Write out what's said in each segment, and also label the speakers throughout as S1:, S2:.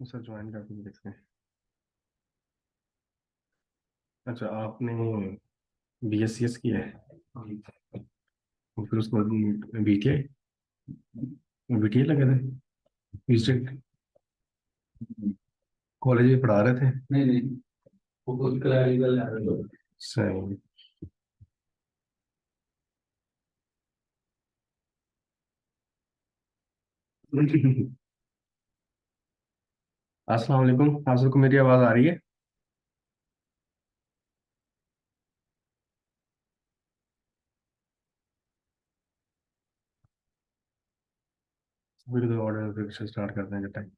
S1: Sir join करके देखते हैं। अच्छा, आपने BSc की है और फिर उसके बाद BTA BTA लगे थे विजिट कॉलेज में पढ़ा रहे थे।
S2: नहीं नहीं, वो खुद क्लैरिकल है।
S1: सही। अस्सलाम वालेकुम, आप सबको मेरी आवाज़ आ रही है? वीडियो ऑर्डर फिर से स्टार्ट करते हैं टाइम।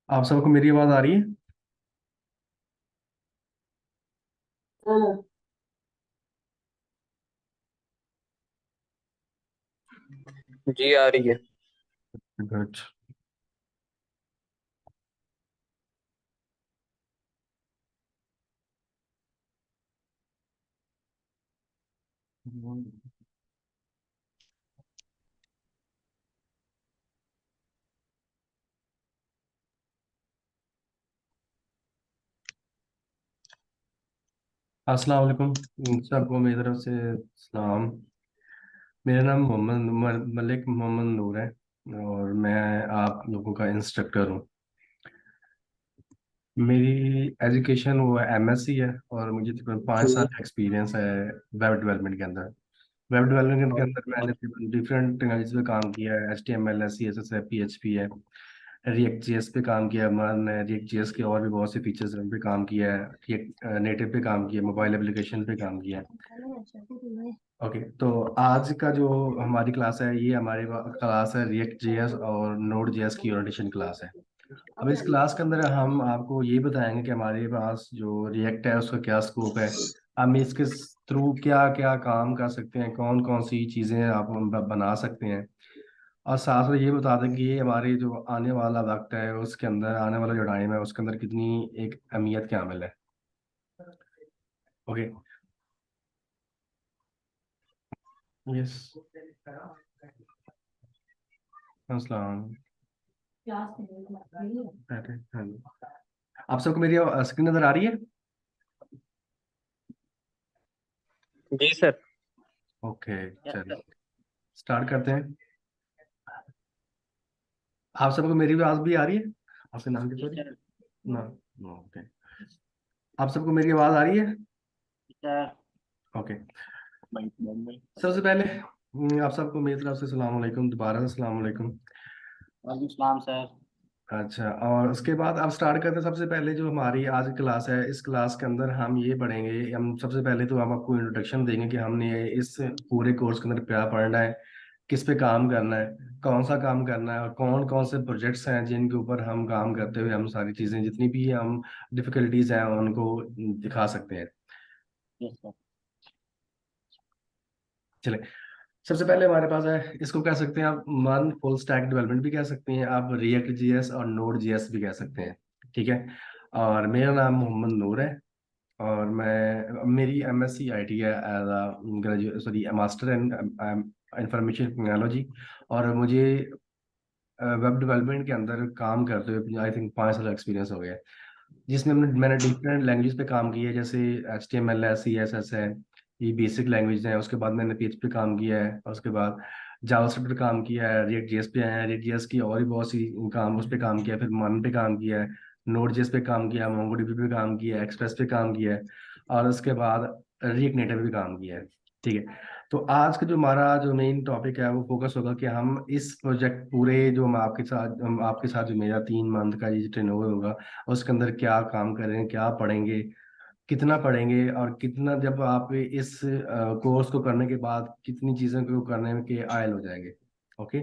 S1: आप सबको मेरी आवाज़ आ रही है?
S3: जी आ रही है।
S1: गुड। अस्सलाम वालेकुम सबको मेरी तरफ से सलाम। मेरा नाम मलिक मोहम्मद नूर है और मैं आप लोगों का इंस्ट्रक्टर हूँ। मेरी एजुकेशन वो MSc है और मुझे तकरीबन 5 साल का एक्सपीरियंस है वेब डेवलपमेंट के अंदर। वेब डेवलपमेंट के अंदर मैंने डिफरेंट टेक्नोलॉजीज पे काम किया है। HTML है, CSS है, PHP है, रिएक्ट JS पे काम किया। मैंने रिएक्ट JS के और भी बहुत से फीचर्स पे काम किया है। रिएक्ट नेटिव पे काम किया, मोबाइल एप्लीकेशन पे काम किया है। ओके, तो आज का जो हमारी क्लास है, ये हमारी क्लास है रिएक्ट JS और नोड JS की ओरिएंटेशन क्लास है। अब इस क्लास के अंदर हम आपको ये बताएंगे कि हमारे पास जो रिएक्ट है उसका क्या स्कोप है, हम इसके थ्रू क्या क्या काम कर सकते हैं, कौन कौन सी चीज़ें आप हम बना सकते हैं। और साथ में ये बता दें कि ये हमारे जो आने वाला वक्त है उसके अंदर, आने वाला जो टाइम है उसके अंदर कितनी एक अहमियत क्या है। ओके। यस। अस्सलाम। हाँ जी। आप सबको मेरी स्क्रीन नजर आ रही है?
S3: जी सर।
S1: ओके, चलिए स्टार्ट करते हैं। आप सबको मेरी आवाज भी आ रही है? आपका नाम क्या? सॉरी। ना। ओके। आप सबको मेरी आवाज आ रही है? ओके। सबसे पहले आप सबको मेरी तरफ से सलाम अलैकुम, दोबारा से सलाम अलैकुम।
S3: वालेकुम सलाम सर।
S1: अच्छा, और उसके बाद आप स्टार्ट करते हैं। सबसे पहले जो हमारी आज की क्लास है, इस क्लास के अंदर हम ये पढ़ेंगे, हम सबसे पहले तो हम आपको इंट्रोडक्शन देंगे कि हमने इस पूरे कोर्स के अंदर क्या पढ़ना है, किस पे काम करना है, कौन सा काम करना है और कौन कौन से प्रोजेक्ट्स हैं जिनके ऊपर हम काम करते हुए हम सारी चीज़ें जितनी भी हम डिफिकल्टीज हैं उनको दिखा सकते हैं।
S3: Yes sir.
S1: चले, सबसे पहले हमारे पास है, इसको कह सकते हैं आप वन फुल स्टैक डेवलपमेंट भी कह सकते हैं, आप रिएक्ट JS और नोड JS भी कह सकते हैं। ठीक है। और मेरा नाम मोहम्मद नूर है और मैं मेरी MSc IT है as graduate, sorry master in information technology. और मुझे वेब डेवलपमेंट के अंदर काम करते हुए आई थिंक 5 साल एक्सपीरियंस हो गया है, जिसमें मैंने डिफरेंट लैंग्वेज पे काम किया है, जैसे HTML है, CSS है, ये बेसिक लैंग्वेज है। उसके बाद मैंने PHP पे काम किया है और उसके बाद जावास्क्रिप्ट पे काम किया है, रिएक्ट JS पे आया है, रिएक्ट JS की और भी बहुत सी काम उस पे काम किया है, फिर मन पे काम किया है, नोड JS पे काम किया, MongoDB पे काम किया है, एक्सप्रेस पे काम किया है और उसके बाद रिएक्ट नेटिव पे भी काम किया है। ठीक है। तो आज का जो हमारा जो मेन टॉपिक है वो फोकस होगा कि हम इस प्रोजेक्ट पूरे जो हम आपके साथ जो मेरा 3 मंथ का ये ट्रेन होगा उसके अंदर क्या काम करेंगे, क्या पढ़ेंगे, कितना पढ़ेंगे और कितना, जब आप इस कोर्स को करने के बाद कितनी चीज़ों को करने में के आयल हो जाएंगे। ओके।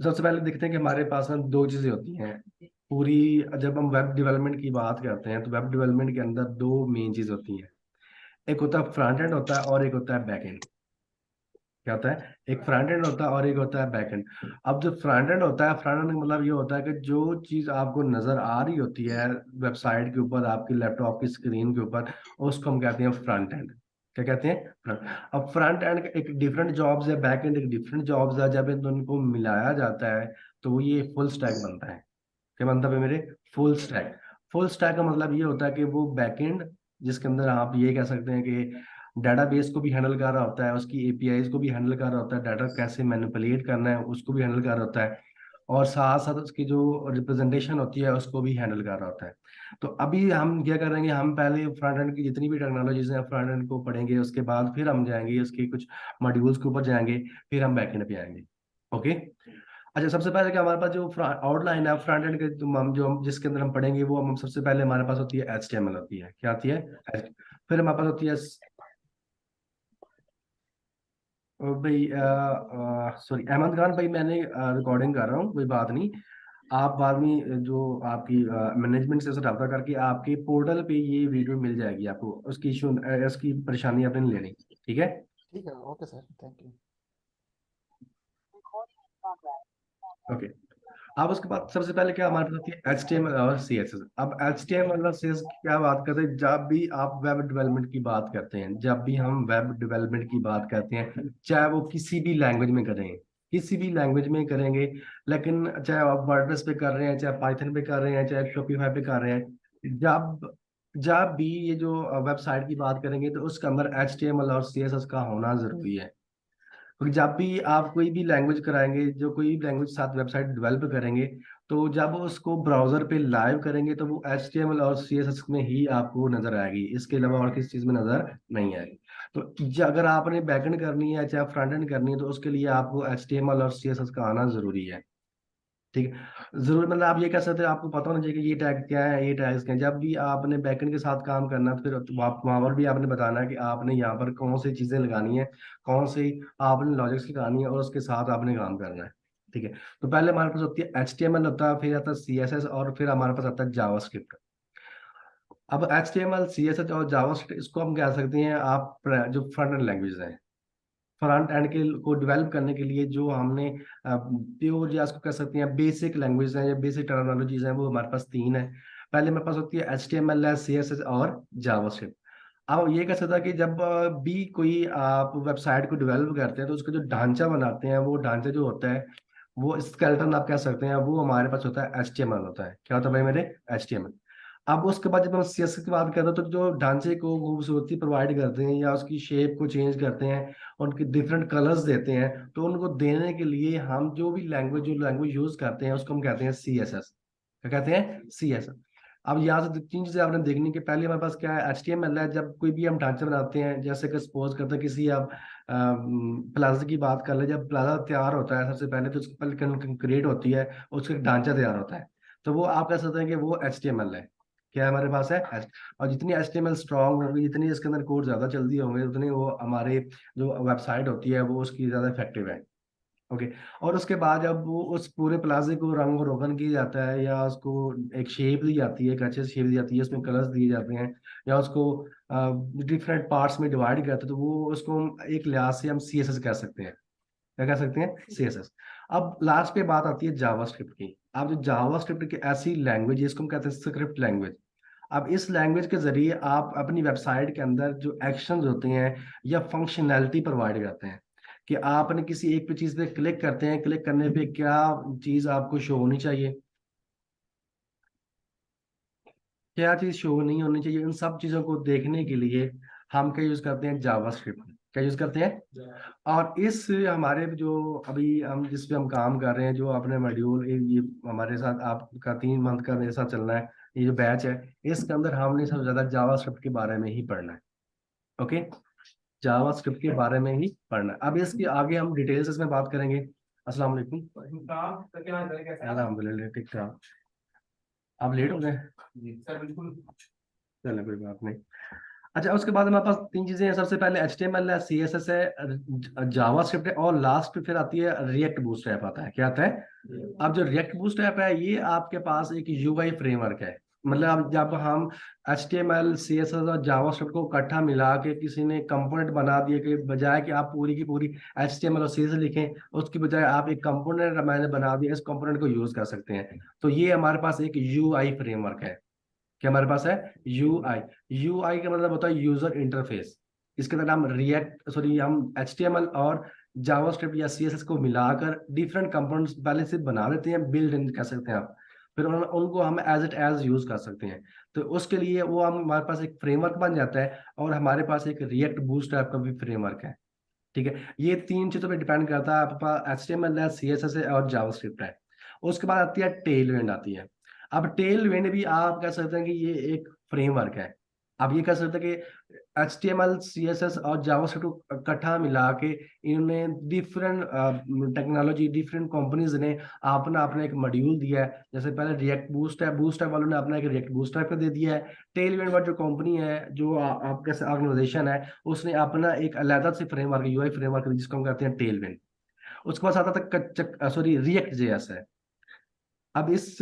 S1: सबसे पहले देखते हैं कि हमारे पास में दो चीज़ें होती हैं पूरी। जब हम वेब डेवलपमेंट की बात करते हैं तो वेब डेवलपमेंट के अंदर दो मेन चीज़ होती हैं, एक होता है फ्रंट एंड होता है और एक होता है बैक एंड। क्या होता है, एक फ्रंट एंड होता है और एक होता है बैक एंड। अब जो फ्रंट एंड होता है, फ्रंट एंड मतलब ये होता है कि जो चीज आपको नजर आ रही होती है वेबसाइट के ऊपर, आपकी लैपटॉप की स्क्रीन के ऊपर, उसको हम कहते हैं फ्रंट एंड। क्या कहते हैं, फ्रंट। अब फ्रंट एंड एक डिफरेंट जॉब्स है, बैक एंड एक डिफरेंट जॉब्स है। जब इन दोनों को मिलाया जाता है तो वो ये फुल स्टैक बनता है। क्या बनता है मेरे, फुल स्टैक। फुल स्टैक का मतलब ये होता है कि वो बैकएंड जिसके अंदर आप ये कह सकते हैं कि डाटाबेस को भी हैंडल कर रहा होता है, उसकी एपीआईज को भी हैंडल कर रहा होता है, डाटा कैसे मैनिपुलेट करना है उसको भी हैंडल कर रहा होता है, और साथ साथ उसकी जो रिप्रेजेंटेशन होती है उसको भी हैंडल कर रहा होता है। तो अभी हम क्या करेंगे, हम पहले फ्रंट एंड की जितनी भी टेक्नोलॉजीज हैं फ्रंट एंड को पढ़ेंगे, उसके बाद फिर हम जाएंगे उसके कुछ मॉड्यूल्स के ऊपर जाएंगे, फिर हम बैक एंड पे आएंगे। ओके। अच्छा, सबसे पहले क्या हमारे पास जो आउटलाइन है फ्रंट एंड के, हम जो जिसके अंदर हम पढ़ेंगे वो हम सबसे पहले हमारे पास होती है HTML होती है। क्या आती है, फिर हमारे पास होती है भाई, सॉरी अहमद खान भाई, मैंने रिकॉर्डिंग कर रहा हूँ, कोई बात नहीं। आप बाद में जो आपकी मैनेजमेंट से रब्ता करके आपके पोर्टल पे ये वीडियो मिल जाएगी आपको, उसकी इशू उसकी परेशानी आपने नहीं लेनी। ठीक है।
S4: ठीक है, okay sir, thank you.
S1: Okay. अब उसके बाद सबसे पहले क्या हमारे पास होती है HTML और CSS। अब HTML और CSS की क्या बात करते हैं, जब भी आप वेब डेवलपमेंट की बात करते हैं, जब भी हम वेब डेवलपमेंट की बात करते हैं, चाहे वो किसी भी लैंग्वेज में करें, किसी भी लैंग्वेज में करेंगे, लेकिन चाहे आप वर्डप्रेस पे कर रहे हैं, चाहे पाइथन पे कर रहे हैं, चाहे शॉपिफाई पे कर रहे हैं, जब जब भी ये जो वेबसाइट की बात करेंगे तो उसके अंदर HTML और CSS का होना जरूरी है। क्योंकि जब भी आप कोई भी लैंग्वेज कराएंगे, जो कोई भी लैंग्वेज साथ वेबसाइट डेवलप करेंगे, तो जब उसको ब्राउजर पे लाइव करेंगे तो वो HTML और CSS में ही आपको नजर आएगी, इसके अलावा और किसी चीज में नजर नहीं आएगी। तो अगर आपने बैकएंड करनी है चाहे फ्रंट एंड करनी है तो उसके लिए आपको HTML और CSS का आना जरूरी है। ठीक है, जरूर। मतलब आप ये कह सकते हैं, आपको पता होना चाहिए कि ये टैग क्या है, ये टैग्स क्या है। जब भी आपने बैकएंड के साथ काम करना है तो फिर वहां पर भी आपने बताना है कि आपने यहाँ पर कौन सी चीजें लगानी है, कौन सी आपने लॉजिक्स लगानी है, और उसके साथ आपने काम करना है। ठीक है। तो पहले हमारे पास होती है HTML होता है, फिर आता है CSS, और फिर हमारे पास आता है जावास्क्रिप्ट। अब HTML CSS और जावास्क्रिप्ट इसको हम कह सकते हैं आप जो फ्रंट एंड लैंग्वेज है, फ्रंट एंड के को डेवलप करने के लिए जो हमने प्योर या उसको कह सकते हैं बेसिक लैंग्वेज है या बेसिक टर्मिनोलॉजीज हैं, वो हमारे पास तीन है। पहले हमारे पास होती है HTML है, CSS और जावास्क्रिप्ट। अब ये कह सकता है कि जब भी कोई आप वेबसाइट को डेवलप करते हैं तो उसका जो ढांचा बनाते हैं, वो ढांचा जो होता है, वो स्केलेटन आप कह सकते हैं, वो हमारे पास होता है HTML होता है। क्या होता है भाई मेरे, HTML। अब उसके बाद जब हम CSS की बात करते हैं तो जो ढांचे को खूबसूरती प्रोवाइड करते हैं या उसकी शेप को चेंज करते हैं, उनके डिफरेंट कलर्स देते हैं, तो उनको देने के लिए हम जो लैंग्वेज यूज करते हैं उसको हम कहते हैं CSS। क्या कहते हैं, CSS। अब यहाँ से तीन चीजें आपने देखनी कि पहले हमारे पास क्या है, HTML है। जब कोई भी हम ढांचा बनाते हैं, जैसे कि सपोज करते हैं किसी आप प्लाजा की बात कर ले, जब प्लाजा तैयार होता है सबसे पहले तो उसकी पहले कंक्रीट होती है, उसका एक ढांचा तैयार होता है, तो वो आप कह सकते हैं कि वो HTML है। क्या हमारे पास है और जितनी HTML स्ट्रांग होगी, जितनी इसके अंदर कोड ज्यादा जल्दी होंगे, उतनी वो हमारे जो वेबसाइट होती है वो उसकी ज्यादा इफेक्टिव है। ओके। और उसके बाद जब वो उस पूरे प्लाजे को रंग रोगन किया जाता है, या उसको एक शेप दी जाती है, एक अच्छे शेप दी जाती है, उसमें कलर्स दिए जाते हैं, या उसको डिफरेंट पार्ट्स में डिवाइड करते हैं, तो वो उसको एक लिहाज से हम CSS कह सकते हैं। क्या कह सकते हैं, CSS। अब लास्ट पे बात आती है जावास्क्रिप्ट की। अब जो जावास्क्रिप्ट की ऐसी लैंग्वेज है, इसको हम कहते हैं स्क्रिप्ट लैंग्वेज। अब इस लैंग्वेज के जरिए आप अपनी वेबसाइट के अंदर जो एक्शंस होते हैं या फंक्शनैलिटी प्रोवाइड करते हैं, कि आपने किसी एक पे चीज पे क्लिक करते हैं, क्लिक करने पे क्या चीज आपको शो होनी चाहिए, क्या चीज शो नहीं होनी चाहिए, इन सब चीजों को देखने के लिए हम क्या यूज करते हैं, जावास्क्रिप्ट। क्या यूज करते हैं। और इस हमारे जो अभी हम जिस पे हम काम कर रहे हैं, जो अपने मॉड्यूल ये हमारे साथ आपका 3 मंथ का मेरे साथ चलना है, ये जो बैच है, इसके अंदर हमने सबसे ज्यादा जावास्क्रिप्ट के बारे में ही पढ़ना है। ओके। जावास्क्रिप्ट के बारे में ही पढ़ना है। अब इसके आगे हम डिटेल्स इसमें बात करेंगे। अस्सलाम वालेकुम। अल्हम्दुलिल्लाह ठीक ठाक। आप लेट हो गए,
S2: सर बिल्कुल।
S1: चलो कोई बात नहीं। अच्छा, उसके बाद हमारे पास तीन चीजें हैं। सबसे पहले HTML है, CSS है, जावास्क्रिप्ट है, और लास्ट पे फिर आती है रिएक्ट बूटस्ट्रैप आता है। क्या आता है। अब जो रिएक्ट बूटस्ट्रैप है, ये आपके पास एक UI फ्रेमवर्क है। मतलब अब जब हम HTML CSS और जावास्क्रिप्ट को इकट्ठा मिला के किसी ने कंपोनेंट बना दिए, कि बजाय कि आप पूरी की पूरी HTML और CSS लिखें, उसकी बजाय आप एक कंपोनेंट मैंने बना दिया, इस कंपोनेंट को यूज कर सकते हैं। तो ये हमारे पास एक UI फ्रेमवर्क है। क्या हमारे पास है? UI का मतलब होता है यूजर इंटरफेस। इसके अंदर हम HTML और जावास्क्रिप्ट या CSS को मिलाकर डिफरेंट कंपोनेंट्स पहले से बना लेते हैं, बिल्ड इन कह सकते हैं आप। फिर उनको हम एज इट एज यूज कर सकते हैं। तो उसके लिए वो हम हमारे पास एक फ्रेमवर्क बन जाता है, और हमारे पास एक रिएक्ट बूटस्ट्रैप का भी फ्रेमवर्क है। ठीक है, ये तीन चीजों पे डिपेंड करता है। आपके पास HTML है, CSS है और जावास्क्रिप्ट है। उसके बाद आती है टेलविंड आती है। अब टेलविंड भी आप कह सकते हैं कि ये एक फ्रेमवर्क है। आप ये कह सकते हैं कि HTML CSS और जावास्क्रिप्ट को इकट्ठा मिला के इन्होंने डिफरेंट टेक्नोलॉजी, डिफरेंट कंपनीज ने अपना अपना एक मॉड्यूल दिया है। जैसे पहले रिएक्ट बूस्टैप वालों ने अपना एक रिएक्ट बूस्टैप का दे दिया है। टेलविंड वाली जो कंपनी है, जो आपका ऑर्गेनाइजेशन है, उसने अपना एक अलग से फ्रेमवर्क, UI फ्रेमवर्क, जिसको हम कहते हैं टेलविंड। उसके बाद आता था रिएक्ट जेएस है। अब इस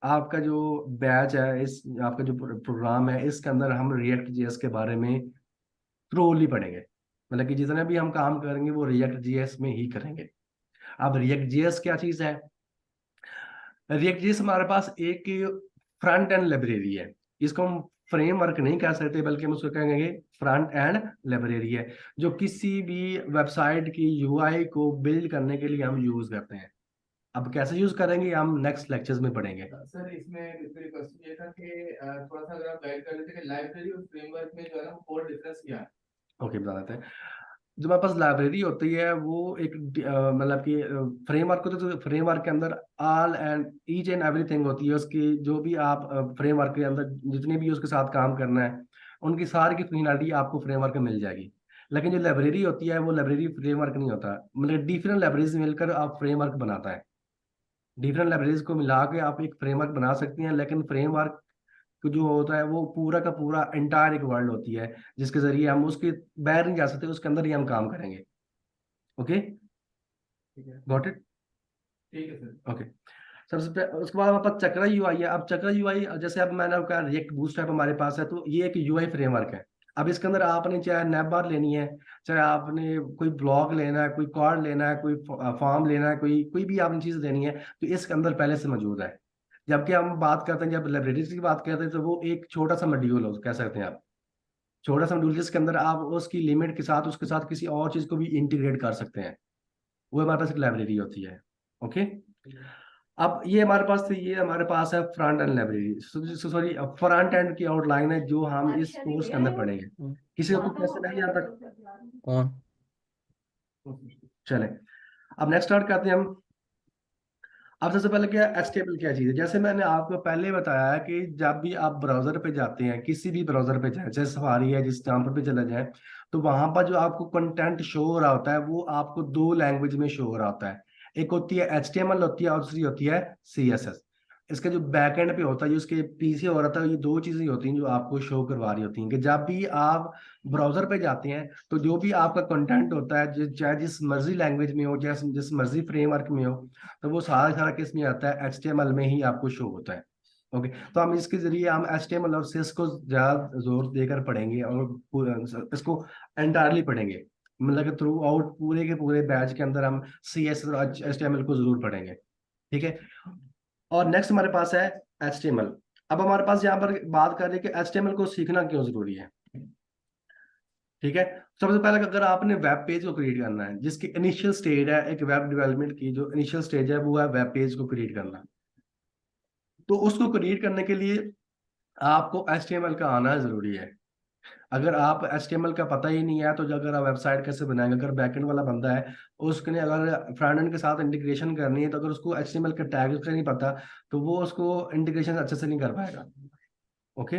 S1: आपका जो बैच है, इस आपका जो प्रोग्राम है, इसके अंदर हम रिएक्ट जेएस के बारे में थ्रोली पढ़ेंगे। मतलब कि जितना भी हम काम करेंगे वो रिएक्ट जेएस में ही करेंगे। अब रिएक्ट जेएस क्या चीज है? रिएक्ट जेएस हमारे पास एक फ्रंट एंड लाइब्रेरी है। इसको हम फ्रेमवर्क नहीं कह सकते, बल्कि हम उसको कहेंगे फ्रंट एंड लाइब्रेरी है, जो किसी भी वेबसाइट की UI को बिल्ड करने के लिए हम यूज करते हैं। अब कैसे यूज करेंगे हम नेक्स्ट लेक्चर्स में पढ़ेंगे।
S2: सर इसमें मेरे क्वेश्चन ये था कि थोड़ा सा अगर आप गाइड कर देते कि लाइब्रेरी और फ्रेमवर्क में जो है ना वो कोर डिफरेंस क्या है।
S1: ओके, बता देते हैं। जो हमारे पास लाइब्रेरी होती है वो एक मतलब कि फ्रेमवर्क होता है। तो फ्रेमवर्क के अंदर all and each and everything होती है उसकी। जो भी आप फ्रेमवर्क के अंदर जितने भी उसके साथ काम करना है, उनकी सारी की फंक्शनैलिटी आपको फ्रेमवर्क में मिल जाएगी। लेकिन जो लाइब्रेरी होती है वो लाइब्रेरी फ्रेमवर्क नहीं होता। मतलब डिफरेंट लाइब्रेरीज मिलकर आप फ्रेमवर्क बनाता है। डिफरेंट लाइब्रेरीज को मिला के आप एक फ्रेमवर्क बना सकते हैं, लेकिन फ्रेमवर्क जो होता है वो पूरा का पूरा एंटायर एक वर्ल्ड होती है, जिसके जरिए हम उसके बाहर नहीं जा सकते, उसके अंदर ही हम काम करेंगे। ओके,
S2: ठीक है।
S1: Got it.
S2: ठीक है सर।
S1: ओके, उसके बाद हमारे पास चक्रा UI है। अब चक्रा UI, जैसे अब मैंने आपका रिएक्ट बूटस्ट्रैप हमारे पास है, तो ये एक UI फ्रेमवर्क है। अब इसके अंदर आपने चाहे नैप बार लेनी है, चाहे आपने कोई ब्लॉग लेना है, कोई कार्ड लेना है, कोई फॉर्म लेना है, कोई कोई भी आपने चीज लेनी है, तो इसके अंदर पहले से मौजूद है। जबकि हम बात करते हैं, जब लाइब्रेरीज की बात करते हैं, तो वो एक छोटा सा मॉड्यूल हो कह सकते हैं आप। छोटा सा मॉड्यूल जिसके अंदर आप उसकी लिमिट के साथ उसके साथ किसी और चीज को भी इंटीग्रेट कर सकते हैं। वो हमारे पास एक लाइब्रेरी होती है। ओके, अब ये हमारे पास है front end library, sorry front end की आउटलाइन है, जो हम इस कोर्स के अंदर पढ़ेंगे। किसी को कुछ क्वेश्चन नहीं आता?
S3: कौन?
S1: चले, अब नेक्स्ट स्टार्ट करते हैं हम। अब सबसे पहले क्या HTML क्या चीज़ है? जैसे मैंने आपको पहले बताया कि जब भी आप ब्राउजर पे जाते हैं, किसी भी ब्राउजर पे जाए, चाहे सफारी है, जिस जहाँ पर भी चला जाए, तो वहां पर जो आपको कंटेंट शो हो रहा होता है वो आपको दो लैंग्वेज में शो हो रहा होता है। एक होती है HTML होती है, और दूसरी होती है CSS। इसका जो बैक एंड पे होता है, जो इसके पीछे हो रहा था, ये दो चीजें होती हैं जो आपको शो करवा रही होती हैं, कि जब भी आप ब्राउजर पे जाते हैं तो जो भी आपका कंटेंट होता है, चाहे जिस मर्जी लैंग्वेज में हो, चाहे जिस मर्जी फ्रेमवर्क में हो, तो वो सारा सारा किस में आता है? HTML में ही आपको शो होता है। ओके, तो हम इसके जरिए हम HTML और CSS को ज्यादा जोर देकर पढ़ेंगे, और इसको एंटायरली पढ़ेंगे। मतलब कि थ्रू आउट पूरे के पूरे बैच के अंदर हम CSS और HTML को जरूर पढ़ेंगे। ठीक है, और नेक्स्ट हमारे पास है HTML। अब हमारे पास यहाँ पर बात कर रहे हैं कि HTML को सीखना क्यों जरूरी है। ठीक है, सबसे पहले अगर आपने वेब पेज को क्रिएट करना है, जिसकी इनिशियल स्टेज है, एक वेब डेवलपमेंट की जो इनिशियल स्टेज है वो है वेब पेज को क्रिएट करना। तो उसको क्रिएट करने के लिए आपको HTML का आना जरूरी है। अगर आप HTML का पता ही नहीं है, तो जो अगर आप वेबसाइट कैसे बनाएंगे? अगर बैकएंड वाला बंदा है, उसने अगर फ्रंट एंड के साथ इंटीग्रेशन करनी है, तो अगर उसको HTML का टैग उसका नहीं पता, तो वो उसको इंटीग्रेशन अच्छे से नहीं कर पाएगा। ओके,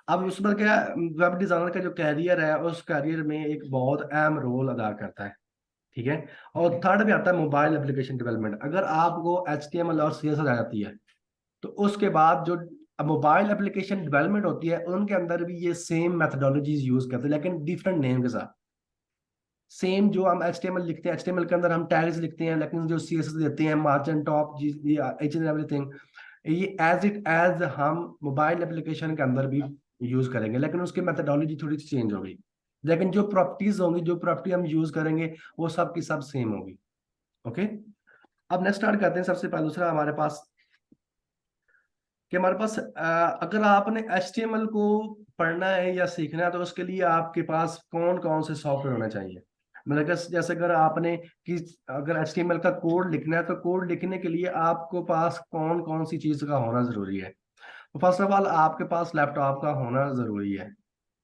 S1: अब उस पर क्या, वेब डिजाइनर का जो कैरियर है, उस कैरियर में एक बहुत अहम रोल अदा करता है। ठीक है, और थर्ड पे आता है मोबाइल एप्लीकेशन डेवलपमेंट। अगर आपको HTML और CSS आ जाती है, तो उसके बाद जो मोबाइल एप्लीकेशन डेवलपमेंट होती है, उनके अंदर भी ये सेम मेथडोलॉजीज यूज करते हैं, लेकिन डिफरेंट नेम के साथ। सेम जो हम HTML लिखते हैं, HTML के अंदर हम टैग्स लिखते हैं, लेकिन जो CSS देते हैं, margin top, each and everything, ये एज इट एज हम मोबाइल एप्लीकेशन के अंदर भी यूज करेंगे, लेकिन उसकी मेथडोलॉजी थोड़ी सी चेंज होगी। लेकिन जो प्रॉपर्टीज होंगी, जो प्रॉपर्टी हम यूज करेंगे, वो सब की सब सेम होगी। ओके, अब नेक्स्ट स्टार्ट करते हैं। सबसे पहले दूसरा हमारे पास कि हमारे पास अगर आपने HTML को पढ़ना है या सीखना है तो उसके लिए आपके पास कौन कौन से सॉफ्टवेयर होने चाहिए। मतलब जैसे अगर आपने कि अगर HTML का कोड लिखना है तो कोड लिखने के लिए आपको पास कौन कौन सी चीज का होना जरूरी है। तो फर्स्ट ऑफ ऑल आपके पास लैपटॉप का होना जरूरी है,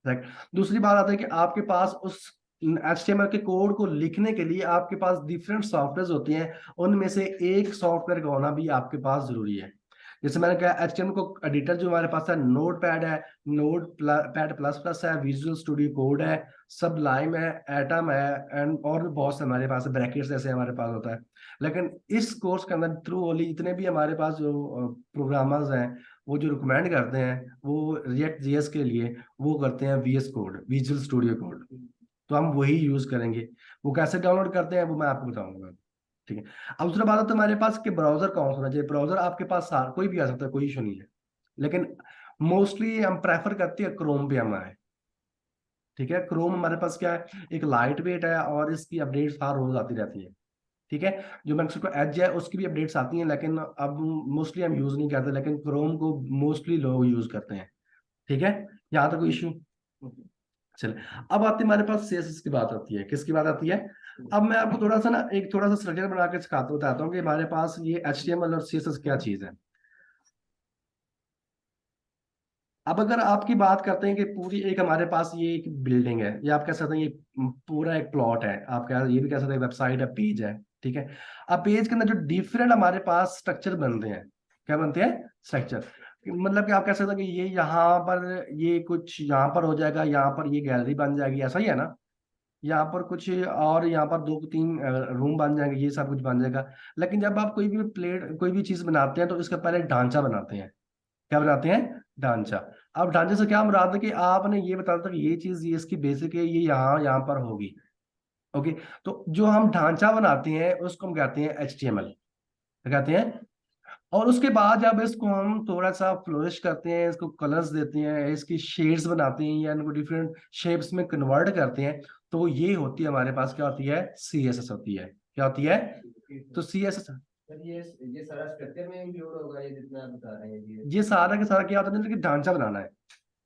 S1: राइट। दूसरी बात आती है कि आपके पास उस HTML के कोड को लिखने के लिए आपके पास डिफरेंट सॉफ्टवेयर होते हैं, उनमें से एक सॉफ्टवेयर का होना भी आपके पास जरूरी है। जैसे मैंने कहा HTML को एडिटर जो हमारे पास है, नोट पैड है, नोट पैड प्लस प्लस है, विजुअल स्टूडियो कोड है, सबलाइम है, एटम है, एंड और भी बहुत से हमारे पास ब्रैकेट्स जैसे हमारे पास होता है। लेकिन इस कोर्स के अंदर थ्रू ओनली जितने भी हमारे पास जो प्रोग्रामर्स हैं वो जो रिकमेंड करते हैं वो रिएक्ट जीएस के लिए वो करते हैं VS code, visual studio code. तो हम वही यूज करेंगे। वो कैसे डाउनलोड करते हैं वो मैं आपको बताऊंगा, ठीक है। अब दूसरा बात है तुम्हारे पास कि ब्राउजर कौन सा होना चाहिए। ब्राउजर आपके पास कोई भी आ सकता है, कोई इशू नहीं है, लेकिन मोस्टली हम प्रेफर करते हैं क्रोम पे हम आए, ठीक है। क्रोम हमारे पास क्या है, एक लाइट वेट है और इसकी अपडेट्स हर रोज आती रहती है, ठीक है। जो मैक्सिको एज है उसकी भी अपडेट्स आती हैं, लेकिन अब मोस्टली हम यूज नहीं करते, लेकिन क्रोम को मोस्टली लोग यूज करते हैं, ठीक है। यहाँ तक कोई इशू। चले, अब आती है हमारे पास CSS की बात आती है। किसकी बात आती है। अब मैं आपको थोड़ा सा ना एक थोड़ा सा स्ट्रक्चर बना के सिखाता बताता हूँ कि हमारे पास ये HTML और CSS क्या चीज है। अब अगर आपकी बात करते हैं कि पूरी एक हमारे पास ये एक बिल्डिंग है, या आप कह सकते हैं ये पूरा एक प्लॉट है, आप क्या ये भी कह सकते हैं वेबसाइट है, पेज है, ठीक है। अब पेज के अंदर जो डिफरेंट हमारे पास स्ट्रक्चर बनते हैं, क्या बनते हैं स्ट्रक्चर, मतलब कि आप कह सकते हैं कि ये यहाँ पर ये कुछ यहाँ पर हो जाएगा, यहाँ पर ये गैलरी बन जाएगी, ऐसा ही है ना। यहाँ पर कुछ और यहाँ पर दो तीन रूम बन जाएंगे, ये सब कुछ बन जाएगा। लेकिन जब आप कोई भी प्लेट कोई भी चीज बनाते हैं तो इसका पहले ढांचा बनाते हैं। क्या बनाते हैं, ढांचा। अब ढांचे से क्या मुराद है कि आपने ये बताया था कि ये चीज ये इसकी बेसिक है, ये यहाँ यहाँ पर होगी। ओके, तो जो हम ढांचा बनाते हैं उसको हम कहते हैं HTML, कहते हैं। और उसके बाद जब इसको हम थोड़ा सा फ्लोरिश करते हैं, इसको कलर्स देते हैं, इसकी शेड्स बनाते हैं या इनको डिफरेंट शेप्स में कन्वर्ट करते हैं, तो ये होती है हमारे पास क्या होती है, CSS होती है। क्या होती है, तो CSS।
S2: सर ये सारा स्ट्रक्चर में इंक्लूड होगा, ये जितना आप बता रहे हैं
S1: ये सारा के सारा क्या होता है, जैसे कि ढांचा बनाना है।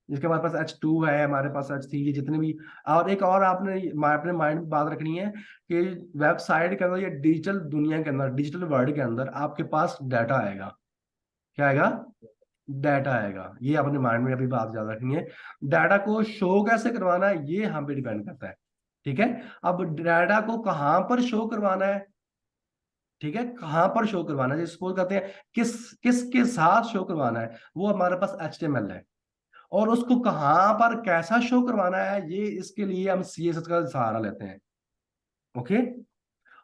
S1: जिसके हमारे पास H2 है, हमारे पास H3 है, जितने भी। और एक और आपने अपने माइंड में बात रखनी है कि वेबसाइट के अंदर या डिजिटल दुनिया के अंदर, डिजिटल वर्ल्ड के अंदर आपके पास डाटा आएगा। क्या आएगा, डाटा आएगा। ये अपने माइंड में अभी बात याद रखनी है। डाटा को शो कैसे करवाना है ये हम पे डिपेंड करता है, ठीक है। अब डाटा को कहाँ पर शो करवाना है, ठीक है, कहाँ पर शो करवाना है, सपोज करते हैं किस किसके साथ शो करवाना है, वो हमारे पास HTML है। और उसको कहाँ पर कैसा शो करवाना है, ये इसके लिए हम CSS का सहारा लेते हैं। ओके,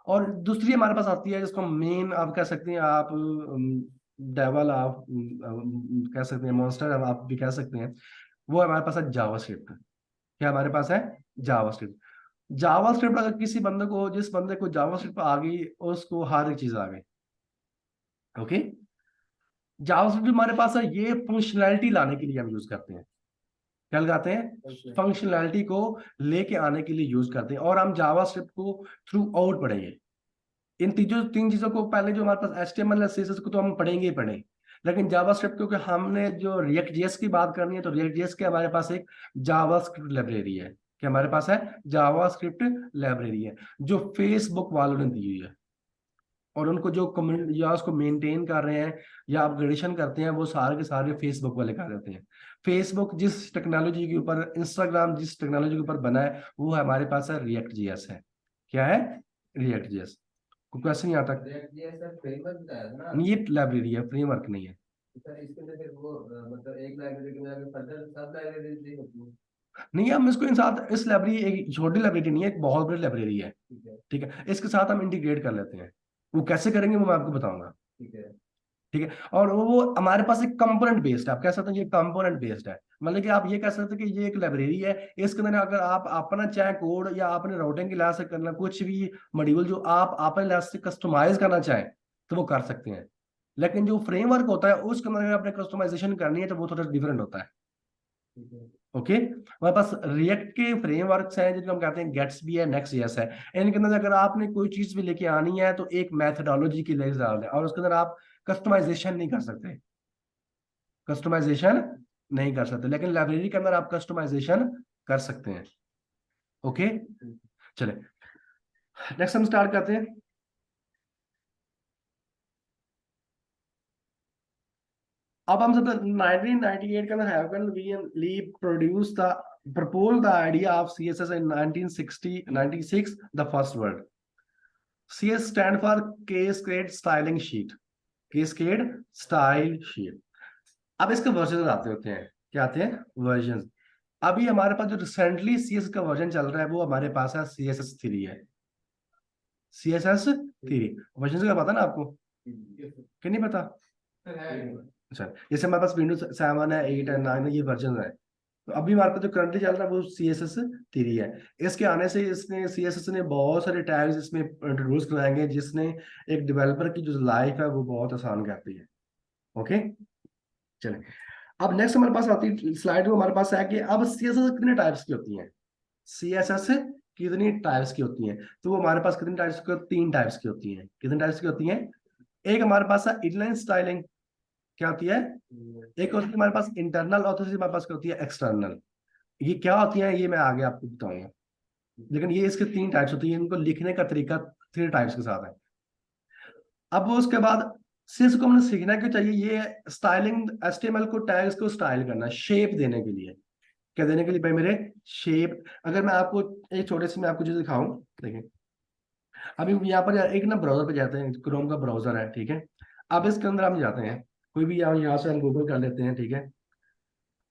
S1: और दूसरी हमारे पास आती है जिसको मेन आप कह सकते हैं, आप डेवल आप कह सकते हैं, मॉन्स्टर आप भी कह सकते हैं। वो हमारे पास है जावास्क्रिप्ट। क्या हमारे पास है, जावास्क्रिप्ट। जावास्क्रिप्ट अगर किसी बंदे को, जिस बंदे को जावास्क्रिप्ट आ गई उसको हर एक चीज आ गई। ओके, जावास्क्रिप्ट हमारे पास है, ये फंक्शनैलिटी लाने के लिए हम यूज करते हैं। क्या लगाते हैं, फंक्शनैलिटी को लेके आने के लिए यूज करते हैं। और हम जावास्क्रिप्ट को थ्रू आउट पढ़ेंगे। इन तीन चीजों को पहले जो हमारे पास HTML है, CSS को तो हम पढ़ेंगे ही पढ़ेंगे, लेकिन जावास्क्रिप्ट क्योंकि हमने जो रिएक्ट जेएस की बात करनी है तो रिएक्ट जेएस के हमारे पास एक जावास्क्रिप्ट लाइब्रेरी है। कि हमारे पास है जावास्क्रिप्ट लाइब्रेरी है जो फेसबुक वालों ने दी हुई है। और उनको जो कम्युनिटी या उसको मेंटेन कर रहे हैं या अपग्रेडेशन करते हैं वो सारे के सारे फेसबुक वाले कर देते हैं। फेसबुक जिस टेक्नोलॉजी के ऊपर, इंस्टाग्राम जिस टेक्नोलॉजी के ऊपर बना है वो हमारे पास है रिएक्ट जेएस है। क्या है, रिएक्ट जेएस। कोई क्वेश्चन यहाँ तक,
S2: ये सर फ्रेमवर्क बताया था ना।
S1: नहीं ये लाइब्रेरी है, फ्रेमवर्क नहीं है।
S2: सर इसके अंदर फिर वो मतलब एक लाइब्रेरी के अंदर फर्दर सब लाइब्रेरीज भी होती हैं।
S1: नहीं, हम इसको इन साथ इस लाइब्रेरी, एक छोटी लाइब्रेरी नहीं है, एक बहुत बड़ी लाइब्रेरी है,
S2: ठीक है,
S1: ठीक है। इसके साथ हम इंटीग्रेट कर लेते हैं। वो कैसे करेंगे वो मैं आपको बताऊंगा,
S2: ठीक है।
S1: ठीक है। और वो हमारे पास एक कंपोनेंट बेस्ड है, आप कह सकते हैं ये कंपोनेंट बेस्ड है। मतलब कि आप ये कह सकते हैं कि ये एक लाइब्रेरी है, इसके अंदर अगर आप अपना चाहे कोड या अपने राउटिंग के लिहाज से करना कुछ भी मॉड्यूल जो आप अपने लिहाज से कस्टमाइज करना चाहें तो वो कर सकते हैं। लेकिन जो फ्रेमवर्क होता है उसके अंदर अगर आपने कस्टमाइजेशन करनी है तो वो थोड़ा डिफरेंट होता है। ओके, हमारे पास रिएक्ट के फ्रेमवर्क्स हैं जिनको हम कहते हैं गेट्स भी है, नेक्स्ट जेएस है। इनके अंदर अगर आपने कोई चीज भी लेके आनी है तो एक मैथडोलॉजी की लेके डाल दें, और उसके अंदर आप कस्टमाइजेशन नहीं कर सकते, कस्टमाइजेशन नहीं कर सकते, लेकिन लाइब्रेरी के अंदर आप कस्टमाइजेशन कर सकते हैं। ओके, चले नेक्स्ट हम स्टार्ट करते हैं। अब हम सब 1998 के अंदर हैवन William Lee produce the proposed the idea of CSS in 1996 the first word CS stand for Cascade Styling Sheet, Cascade Style Sheet। अब इसके वर्जन आते होते हैं, क्या आते हैं वर्जन। अभी हमारे पास जो रिसेंटली सीएस का वर्जन चल रहा है वो हमारे पास है CSS3 है, CSS3 वर्जन का पता ना आपको कि नहीं पता? अच्छा, जैसे हमारे पास विंडोज 7 है, 8 है, 9 है, ये वर्जन है। तो अभी हमारे पास जो करंटली चल रहा है वो CSS3 है। इसके आने से इसने CSS ने बहुत सारे टैग्स इसमें इंट्रोड्यूस कराएंगे जिसने एक डेवलपर की जो लाइफ है वो बहुत आसान करती है। ओके, चले अब नेक्स्ट हमारे पास आती है स्लाइड में, हमारे पास है कि अब CSS कितने टाइप्स की होती हैं, CSS कितनी टाइप्स की होती हैं। तो वो हमारे पास कितनी टाइप्स की, 3 टाइप्स की होती हैं। कितने टाइप्स की होती हैं? एक हमारे पास है इनलाइन स्टाइलिंग, क्या होती है? एक होती है हमारे पास इंटरनल, और दूसरी हमारे पास क्या होती है एक्सटर्नल। ये क्या होती है ये मैं आगे आपको बताऊंगा, लेकिन ये इसके 3 टाइप्स होती है, इनको लिखने का तरीका 3 टाइप्स के साथ है। अब वो उसके बाद सिर्फ को हमने सीखना क्यों चाहिए, ये स्टाइलिंग HTML को टैग्स को स्टाइल करना, शेप देने के लिए। क्या देने के लिए भाई मेरे? शेप। अगर मैं आपको एक छोटे से मैं आपको चीज दिखाऊं, देखिए अभी यहाँ पर एक ना ब्राउजर पे जाते हैं, क्रोम का ब्राउजर है, ठीक है। अब इसके अंदर हम जाते हैं, कोई भी यहाँ से हम गूगल कर लेते हैं, ठीक है।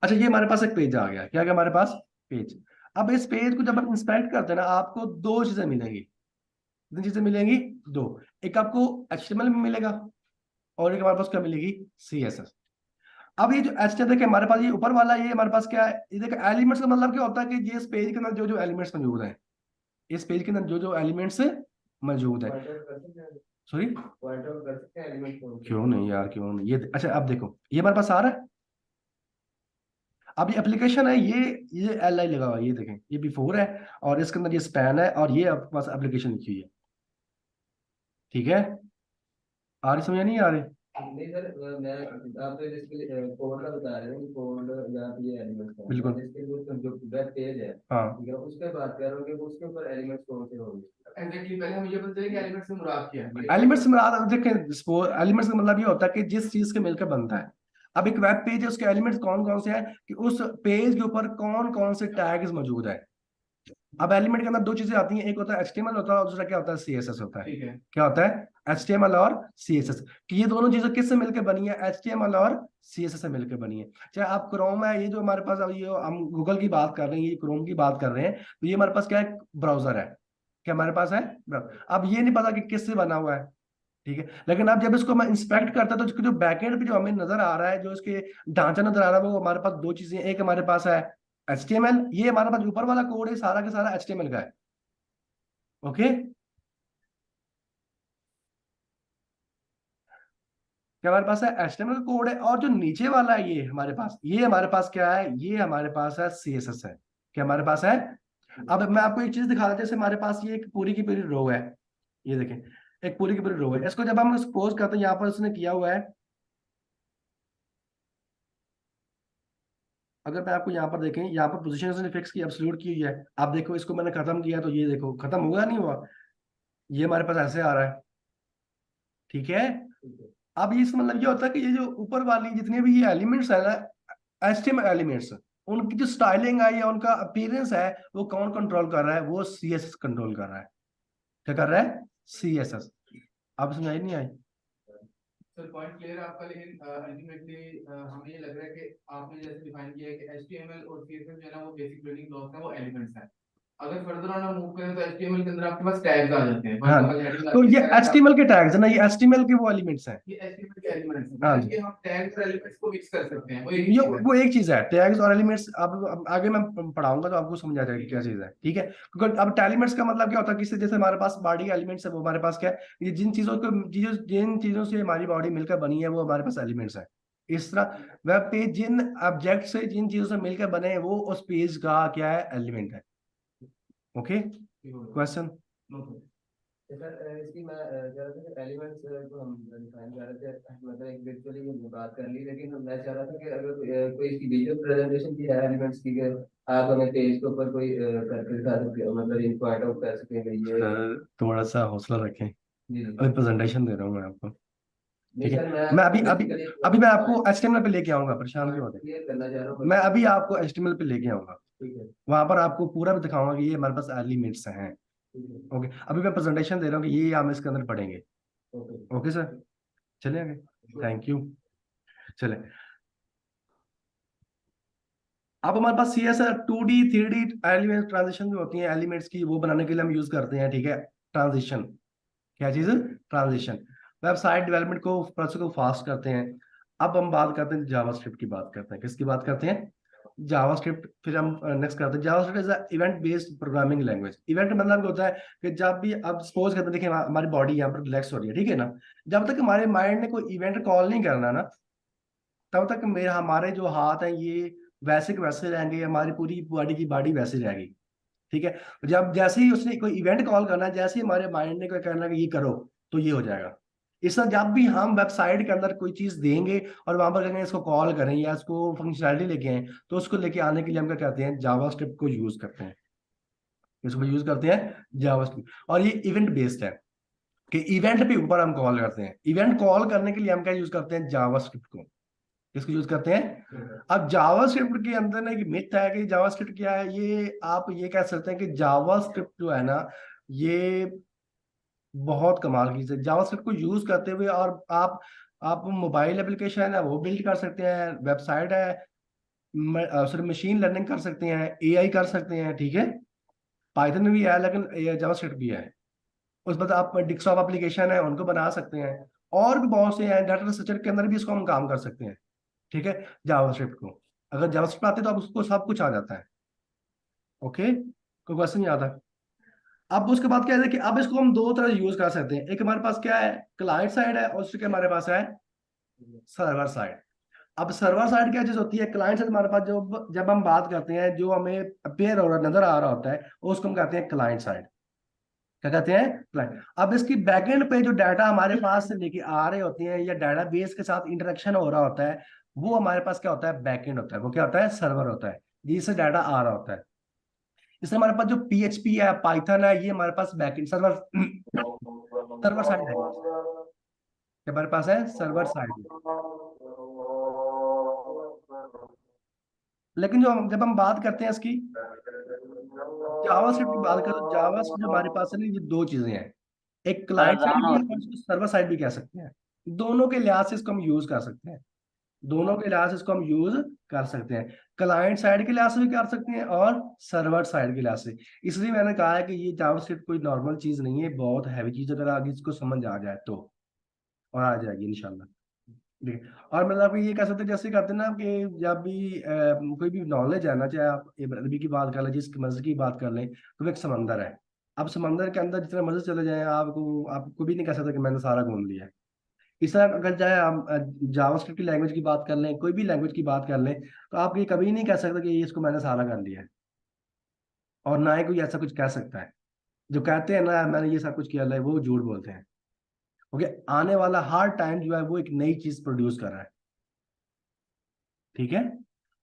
S1: अच्छा, ये हमारे पास एक पेज आ गया, क्या क्या हमारे पास पेज। अब इस पेज को जब हम इंस्पेक्ट करते हैं ना, आपको 2 चीजें मिलेंगी। कितनी चीजें मिलेंगी? 2। एक आपको HTML में मिलेगा और एक हमारे पास क्या मिलेगी? CSS। अब ये जो HTML देखिए हमारे पास, ये ऊपर वाला ये हमारे पास क्या है, ये देखिए एलिमेंट्स का मतलब क्या होता है कि ये इस पेज के अंदर जो जो एलिमेंट्स मौजूद हैं, इस पेज के अंदर जो जो एलिमेंट्स मौजूद है। सॉरी, क्यों नहीं यार, क्यों नहीं? ये अच्छा, अब देखो ये हमारे पास आ रहा है। अब ये एप्लीकेशन है, ये LI लगा हुआ है, ये देखें ये बिफोर है, और इसके अंदर ये स्पैन है, और ये आपके पास एप्लीकेशन लिखी हुई है, ठीक है। आ रही समझ नहीं आ रही?
S2: नहीं सर, मैं आप तो जिसके कोड का बता रहे हैं, कोड या ये एलिमेंट्स है,
S1: बिल्कुल,
S2: जिसके जो वेब पेज है,
S1: हाँ
S2: ठीक है, उसके बात कर रहे हो कि उसके ऊपर एलिमेंट्स कौन से होंगे। एग्जैक्टली, पहले हम ये बताइए कि एलिमेंट्स से मुराद क्या है।
S1: एलिमेंट्स में देखें, एलिमेंट्स का मतलब ये होता है कि जिस चीज के मिलकर बनता है। अब एक वेब पेज है, उसके एलिमेंट्स कौन कौन से हैं कि उस पेज के ऊपर कौन कौन से टैग्स मौजूद है। अब एलिमेंट के अंदर 2 चीजें आती हैं, एक होता है HTML होता है और दूसरा क्या होता है? CSS होता है।
S2: ठीक है,
S1: क्या होता है? HTML और CSS। कि ये दोनों चीजें किससे मिलकर बनी है? HTML और CSS से मिलकर बनी है। चाहे आप क्रोम है, ये जो हमारे पास, अब ये हम गूगल की बात कर रहे हैं, ये क्रोम की बात कर रहे हैं, तो ये हमारे पास क्या है? ब्राउजर है। क्या हमारे पास है? अब ये नहीं पता कि किससे बना हुआ है, ठीक है। लेकिन अब जब इसको मैं इंस्पेक्ट करता तो इसके जो बैकएंड पे जो हमें नजर आ रहा है, जो इसके ढांचा नजर आ रहा है, वो हमारे पास 2 चीजें, एक हमारे पास है HTML, ये हमारे पास ऊपर वाला कोड है सारा का सारा HTML का है। ओके, क्या हमारे पास है? HTML का कोड है, और जो नीचे वाला है ये हमारे पास, ये हमारे पास क्या है? ये हमारे पास है CSS है। क्या हमारे पास है? अब मैं आपको एक चीज दिखा रहा था, जैसे हमारे पास ये एक पूरी की पूरी रो है, ये देखें एक पूरी की पूरी रो है। इसको जब हम सपोज करते हैं, यहाँ पर उसने किया हुआ है, अगर मैं आपको यहाँ पर देखें, यहाँ पर पोजीशन उसने फिक्स की, एब्सोल्यूट की हुई है। आप देखो इसको मैंने खत्म किया तो ये देखो खत्म हुआ नहीं हुआ, ये हमारे पास ऐसे आ रहा है, ठीक है। अब ये इसका मतलब ये होता है कि ये जो ऊपर वाली जितने भी ये एलिमेंट्स है ना, HTML एलिमेंट्स, उनकी जो स्टाइलिंग है या उनका अपीयरेंस है, वो कौन कंट्रोल कर रहा है? वो CSS कंट्रोल कर रहा है। क्या कर रहा है? CSS। आप समझ आई नहीं आई?
S2: सर पॉइंट क्लियर है आपका, लेकिन अल्टीमेटली हमें ये लग रहा है कि आपने जैसे डिफाइन किया है कि HTML और CSS जो है ना वो बेसिक बिल्डिंग ब्लॉक्स हैं, वो एलिमेंट्स हैं, अगर फर्दर ऑन हम मूव करें तो HTML के अंदर आपके पास टैग्स आ जाते हैं।
S1: हाँ,
S2: अगर हेडिंग
S1: तो
S2: आती
S1: ये
S2: है टैग,
S1: HTML के टैग्स है ना, ये HTML के वो एलिमेंट्स हैं।
S2: ये HTML के एलिमेंट्स हैं,
S1: हाँ
S2: मतलब
S1: जी,
S2: कि हम टैग्स और एलिमेंट्स को मिक्स कर सकते हैं, वो एक
S1: ये
S2: ही चीज है।
S1: वो एक चीज है, टैग्स और एलिमेंट्स। अब आगे मैं पढ़ाऊंगा तो आपको समझ आ जाएगी क्या चीज है, ठीक है। क्योंकि अब एलिमेंट्स का मतलब क्या होता है, किससे, जैसे हमारे पास बॉडी एलिमेंट्स है, वो हमारे पास क्या है, ये जिन चीजों से हमारी बॉडी मिलकर बनी है वो हमारे पास एलिमेंट्स है। इस तरह वेब पेज जिन ऑब्जेक्ट से, जिन चीजों से मिलकर बने हैं, वो उस पेज का क्या है, एलिमेंट है। Okay, question.
S5: सर इसकी मैं कह रहा था कि एलिमेंट्स को हम डिफाइन कर रहे थे, मतलब एक विजुअली बात कर ली, लेकिन मैं चाह रहा था कि अगर कोई इसकी विजुअल प्रेजेंटेशन की है एलिमेंट्स की, कि आप हमें पेज के ऊपर कोई करके दिखा सकते हो, मतलब इन पॉइंट आउट कर सकें कि ये।
S1: सर थोड़ा सा हौसला रखें,
S5: जी
S1: अभी प्रेजेंटेशन दे रहा हूँ मैं आपको,
S5: नहीं
S1: ठीक
S5: सर,
S1: है।
S5: मैं
S1: मैं अभी अभी
S5: बेसिकली
S1: अभी मैं आपको HTML पे लेके आऊंगा, परेशान क्यों होते
S5: क्लियर करना चाह रहा
S1: हैं।
S5: हूँ।
S1: मैं अभी आपको HTML पे लेके आऊंगा,
S5: ठीक है,
S1: वहां पर आपको पूरा भी दिखाऊंगा कि ये हमारे पास एलिमेंट्स हैं।
S5: ठीक है,
S1: ओके, अभी मैं प्रेजेंटेशन दे रहा हूँ कि ये हम इसके अंदर पढ़ेंगे।
S5: ओके।
S1: ओके सर, चलिए आगे, थैंक यू। चले, अब हमारे पास CSS 2D 3D element transition जो होती हैं एलिमेंट्स की, वो बनाने के लिए हम यूज करते हैं, ठीक है। ट्रांजिशन, क्या चीज, ट्रांजिशन। वेबसाइट डेवलपमेंट को, प्रोसेस को फास्ट करते हैं। अब हम बात करते हैं जावास्क्रिप्ट की, बात करते हैं किसकी बात करते हैं, जावास्क्रिप्ट। फिर हम नेक्स्ट करते हैं JavaScript is a event based programming language. Event मतलब क्या होता है कि जब भी, अब सपोज करते हैं, देखिए हमारी बॉडी यहाँ पर रिलैक्स हो रही है, ठीक है ना। जब तक हमारे माइंड ने कोई इवेंट कॉल नहीं करना ना, तब तक मेरे हमारे जो हाथ हैं ये वैसे के वैसे रहेंगे, हमारी पूरी बॉडी की बॉडी वैसे रहेगी, ठीक है। जब जैसे ही उसने कोई इवेंट कॉल करना है, जैसे ही हमारे माइंड ने कोई कहना है कि ये करो, तो ये हो जाएगा। इस तरह जब भी हम वेबसाइट के अंदर कोई चीज देंगे और वहां पर कहेंगे इसको कॉल करें या इसको फंक्शनैलिटी लेके आए, तो उसको लेके आने के लिए हम क्या कहते हैं, जावास्क्रिप्ट को यूज करते हैं। इसको यूज करते हैं जावास्क्रिप्ट, और ये इवेंट बेस्ड है कि इवेंट पे ऊपर हम कॉल करते हैं। इवेंट कॉल करने के लिए हम क्या यूज करते हैं, जावास्क्रिप्ट को। किसको यूज करते हैं। अब जावास्क्रिप्ट के अंदर ना एक मिथ है कि जावास्क्रिप्ट क्या है, ये आप ये कह सकते हैं कि जावास्क्रिप्ट जो है ना, ये बहुत कमाल की चीज है। जावास्क्रिप्ट को यूज करते हुए और आप मोबाइल एप्लीकेशन है वो बिल्ड कर सकते हैं, वेबसाइट है, सॉरी मशीन लर्निंग कर सकते हैं, AI कर सकते हैं, ठीक है। पाइथन में भी है, लेकिन जावास्क्रिप्ट भी है। उस बाद आप डेस्कटॉप एप्लीकेशन है उनको बना सकते हैं, और भी बहुत से हैं, डाटा स्ट्रक्चर के अंदर भी इसको हम काम कर सकते हैं, ठीक है। जावास्क्रिप्ट को, अगर जावास्क्रिप्ट आते तो आप उसको सब कुछ आ जाता है। ओके, कोई क्वेश्चन याद है। अब उसके बाद क्या है कि अब इसको हम दो तरह से यूज कर सकते हैं। एक हमारे पास क्या है, क्लाइंट साइड है, और दूसरे के हमारे पास है सर्वर साइड। अब सर्वर साइड क्या चीज होती है, क्लाइंट साइड हमारे पास जब हम बात करते हैं, जो हमें अपेयर हो रहा नजर आ रहा होता है, उसको हम कहते हैं क्लाइंट साइड। क्या कहते हैं, क्लाइंट। अब इसकी बैकएंड पे जो डाटा हमारे पास से लेके आ रहे होते हैं या डाटा बेस के साथ इंटरेक्शन हो रहा होता है, वो हमारे पास क्या होता है, बैकएंड होता है। वो क्या होता है, सर्वर होता है, जिससे डाटा आ रहा होता है। इसलिए हमारे पास जो PHP है, पाइथन है, ये हमारे पास बैकएंड सर्वर सर्वर साइड है, ये हमारे पास है सर्वर साइड। लेकिन जब हम बात करते हैं इसकी जावास्क्रिप्ट की बात करें, तो जावास्क्रिप्ट जो हमारे पास है ना, ये दो चीजें हैं, एक
S3: सर
S1: क्लाइंट साइड
S3: अजान
S1: भी
S3: हो
S1: है और इसको सर्वर साइड भी कह सकते हैं। दोनों के लिहाज से इसको हम यूज कर सकते हैं, दोनों के लिहाज से इसको हम यूज कर सकते हैं। क्लाइंट साइड के लिहाज से भी कर सकते हैं और सर्वर साइड के लिहाज से। इसलिए मैंने कहा है कि ये जावास्क्रिप्ट कोई नॉर्मल चीज नहीं है, बहुत हैवी चीज, अगर आगे इसको समझ आ जाए तो, और आ जाएगी इंशाल्लाह। ठीक है, और मतलब ये कह सकते हैं, जैसे कहते हैं ना कि जब भी कोई भी नॉलेज है ना, चाहे आप अरबी की बात कर लें, जिस मर्जी की बात कर लें, तो वो एक समंदर है। अब समंदर के अंदर जितना मर्जी चले जाए, आपको भी नहीं कह सकते कि मैंने सारा घूम लिया है। इस तरह अगर चाहे हम जावास्क्रिप्ट की लैंग्वेज की बात कर लें, कोई भी लैंग्वेज की बात कर लें, तो आप ये कभी नहीं कह सकते कि ये इसको मैंने सारा कर लिया है, और ना ही कोई ऐसा कुछ कह सकता है। जो कहते हैं ना मैंने ये सब कुछ किया है, वो झूठ बोलते हैं। ओके, आने वाला हर टाइम जो है वो एक नई चीज प्रोड्यूस कर रहा है, ठीक है।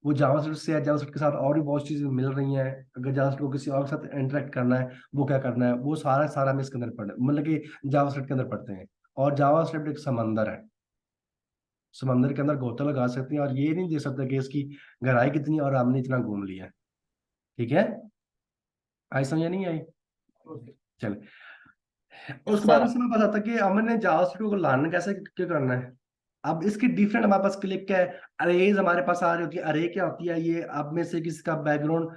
S1: वो जावास्क्रिप्ट से है, जावास्क्रिप्ट के साथ और भी बहुत चीजें मिल रही हैं। अगर जावास्क्रिप्ट को किसी और के साथ इंटरेक्ट करना है, वो क्या करना है, वो सारा सारा हम इसके अंदर पढ़, मतलब कि जावास्क्रिप्ट के अंदर पढ़ते हैं। और जावास्क्रिप्ट एक समंदर है, समंदर के अंदर गोता लगा सकते हैं, और ये नहीं देख सकते कि इसकी गहराई कितनी और हमने इतना घूम लिया, ठीक है। आई समझ नहीं आई, चल।
S3: यस
S1: उसके बाद
S3: सर।
S1: उसमें पता था कि हमने जावास्क्रिप्ट को लर्न कैसे क्यों करना है। अब इसकी डिफरेंट हमारे पास क्लिक क्या है, अरेज हमारे पास आ रही होती है। अरे क्या होती है, ये आप में से किसका बैकग्राउंड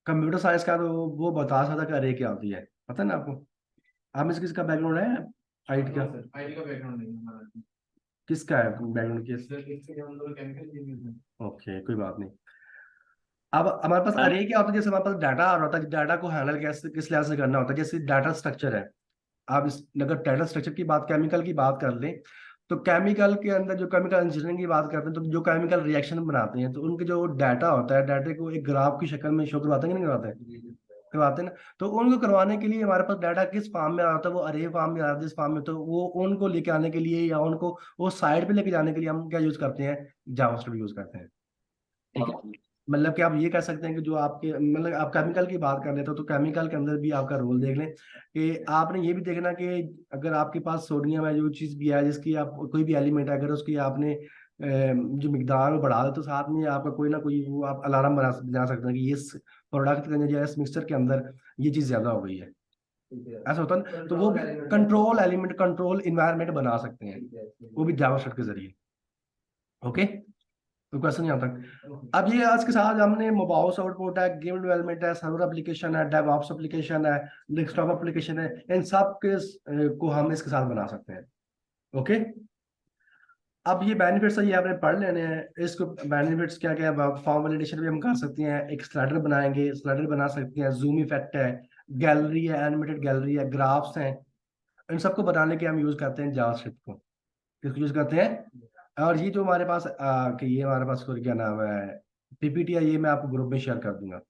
S1: कंप्यूटर साइंस का तो वो बता सकता कि अरे क्या होती है, पता है ना आपको? आप में से किसका बैकग्राउंड है आईटी का?
S2: नो सर, आईटी का बैकग्राउंड नहीं है हमारा।
S1: किसका है बैकग्राउंड किस?
S2: सर इसके हम लोग केमिकल इंजीनियर हैं।
S1: ओके, कोई बात नहीं। अब हमारे पास अरे क्या होता है, जैसे हमारे पास डाटा आ रहा होता है, डाटा को हैंडल कैसे किस लिहाज से करना होता है, जैसे डाटा स्ट्रक्चर है। आप इस अगर डाटा स्ट्रक्चर की बात, केमिकल की बात कर लें, तो केमिकल के अंदर जो केमिकल इंजीनियरिंग की बात करते हैं, तो जो केमिकल रिएक्शन बनाते हैं, तो उनके जो डाटा होता है, डाटे को एक ग्राफ की शक्ल में शो करवाते हैं कि नहीं करवाते हैं? करवाते हैं ना। तो उनको करवाने के लिए हमारे पास डाटा किस फॉर्म में आ रहा था, वो अरे फॉर्म में आ रहा था, इस फॉर्म में, तो वो उनको लेके आने के लिए या उनको वो साइड पे लेके जाने के लिए हम क्या यूज करते हैं? जावास्क्रिप्ट यूज करते हैं। ठीक है। मतलब कि आप ये कह सकते हैं कि जो आपके, मतलब आप केमिकल की बात कर लेते हो, तो केमिकल के अंदर भी आपका रोल देख लें कि आपने ये भी देखना कि अगर आपके पास सोडियम है, जो चीज़ भी है, जिसकी आप कोई भी एलिमेंट है, अगर उसकी आपने जो मिकदार में बढ़ा दे, तो साथ में आपका कोई ना कोई वो आप अलार्म बना सकते हैं कि ये इस प्रोडक्ट के अंदर या इस मिक्सचर के अंदर ये चीज़ ज्यादा हो गई है।
S5: ठीक है।
S1: ऐसा होता है ना, तो वो
S5: कंट्रोल
S1: भी
S5: element
S1: control element, control environment बना सकते हैं,
S5: ठीक है, ठीक
S1: वो भी
S5: है।
S1: जावास्क्रिप्ट के जरिए। ओके, तो क्वेश्चन यहाँ तक।
S2: ओके।
S1: अब ये आज के साथ हमने मोबाइल आउटपुट है, गेम डेवलपमेंट है, सर्वर एप्लीकेशन है, डेवऑप्स एप्लीकेशन है, डेस्कटॉप एप्लीकेशन है, इन सब के को हम इसके साथ बना सकते हैं। ओके, अब ये बेनिफिट्स है, ये आपने पढ़ लेने हैं। इसको बेनिफिट्स क्या क्या है, फॉर्म वैलिडेशन भी हम कर सकते हैं, एक स्लाइडर बनाएंगे, स्लाइडर बना सकते हैं, जूम इफेक्ट है, गैलरी है, एनिमेटेड गैलरी है, ग्राफ्स हैं, इन सबको बनाने के हम यूज करते हैं जावास्क्रिप्ट को। किसको यूज करते हैं? और ये जो हमारे पास कि ये हमारे पास फिर क्या नाम है, पीपीटी है, ये मैं आपको ग्रुप में शेयर कर दूंगा।